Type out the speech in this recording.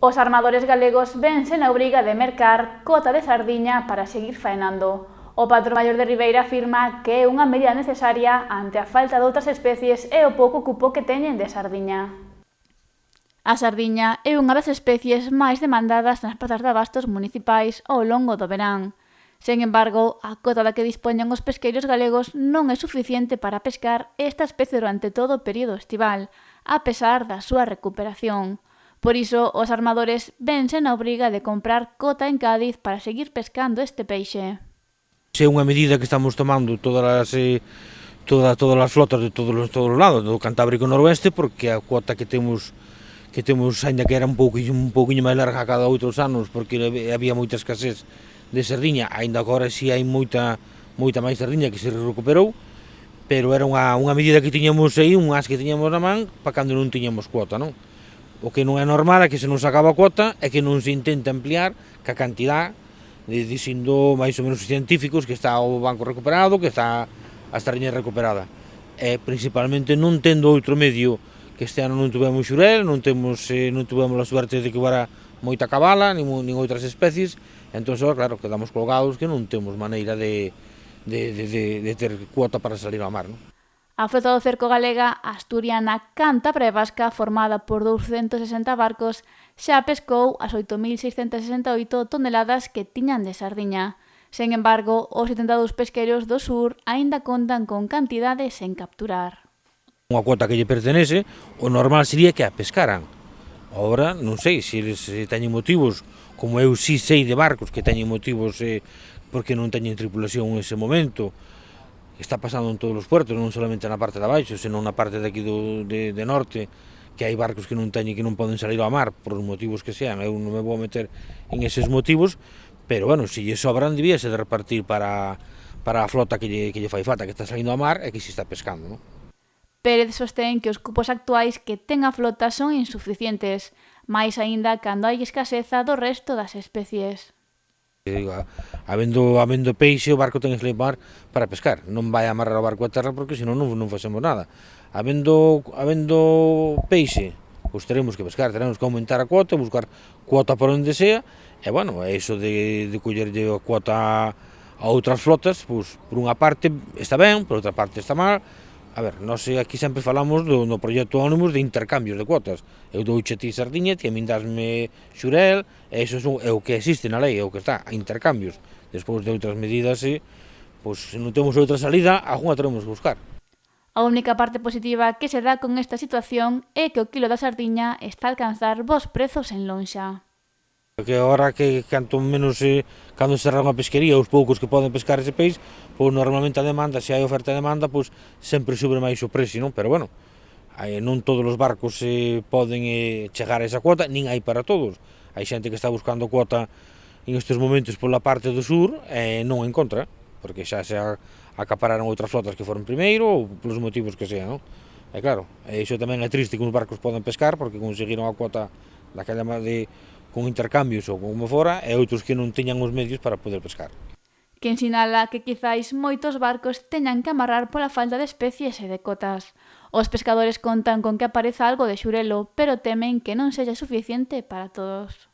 Os armadores galegos vense na obriga de mercar cota de sardiña para seguir faenando. O patrón maior de Ribeira afirma que é unha medida necesaria ante a falta de outras especies e o pouco cupo que teñen de sardiña. A sardiña é unha das especies máis demandadas nas prazas de abastos municipais ao longo do verán. Sen embargo, a cota da que dispoñen os pesqueiros galegos non é suficiente para pescar esta especie durante todo o período estival, a pesar da súa recuperación. Por iso, os armadores vense na obriga de comprar cota en Cádiz para seguir pescando este peixe. É unha medida que estamos tomando todas as flotas de todos os lados, do Cantábrico Noroeste, porque a cuota que temos aínda que era un pouquiño máis larga cada outros anos, porque había moita escasez de sardiña, aínda agora si hai moita máis sardiña que se recuperou, pero era unha medida que tiñamos aí, un as que tiñamos na man, para cando non tiñamos cuota, non? O que non é normal é que se non se acaba a cuota é que non se intenta ampliar ca cantidad, dicindo máis ou menos os científicos que está o banco recuperado, que está a sardiña recuperada. E principalmente non tendo outro medio, que este ano non tuvemos xurel, non tuvemos a suerte de que hubiera moita cabala, nin outras especies, entón, claro, quedamos colgados que non temos maneira de ter cuota para salir ao mar, non? A frota do cerco galega asturiana Cántabra e Vasca, formada por 260 barcos, xa pescou as 8.668 toneladas que tiñan de sardiña. Sen embargo, os 72 pesqueiros do sur aínda contan con cantidades sen capturar. Unha cuota que lle pertenece, o normal sería que a pescaran. Agora, non sei, se teñen motivos, como eu si sei de barcos que teñen motivos porque non teñen tripulación en ese momento, está pasando en todos os puertos, non solamente na parte de abaixo, senón na parte de aquí de norte, que hai barcos que non teñen, que non poden salir ao mar por os motivos que sean. Eu non me vou meter en eses motivos, pero, bueno, se lle sobran, debíase de repartir para a flota que lle fai falta, que está salindo ao mar e que se está pescando, non? Pérez sostén que os cupos actuais que ten a flota son insuficientes, máis aínda cando hai escaseza do resto das especies. Habendo peixe, o barco ten que salir ao mar para pescar, non vai amarrar o barco a terra porque senón non facemos nada. Habendo peixe, pois teremos que pescar, teremos que aumentar a cuota, buscar cuota por onde sea, e, bueno, eso de collerlle a cuota a outras flotas, pois, por unha parte está ben, por outra parte está mal. A ver, nós aquí sempre falamos no proxecto Ónimos de intercambios de cuotas. Eu douche ti sardiña, ti a min dasme xurel, e iso é o que existe na lei, é o que está, a intercambios. Despois de outras medidas, pois, se non temos outra salida, algunha teremos que buscar. A única parte positiva que se dá con esta situación é que o quilo da sardiña está a alcanzar bons prezos en lonxa. Que agora que canto menos cando se cerra unha pesquería, os poucos que poden pescar ese peixe, pois normalmente a demanda, se hai oferta e demanda, pois sempre sube máis o precio, non? Pero, bueno, non todos os barcos poden chegar a esa cuota, nin hai para todos. Hai xente que está buscando cuota en estes momentos pola parte do sur e non encontra, porque xa se acapararon outras flotas que foron primeiro ou polos motivos que sean, non? E claro, iso tamén é triste que uns barcos poden pescar porque conseguiron a cuota daquela con intercambios ou como fora, e outros que non teñan os medios para poder pescar. Quen sinala que quizáis moitos barcos teñan que amarrar pola falta de especies e de cotas. Os pescadores contan con que apareza algo de xurelo, pero temen que non sexa suficiente para todos.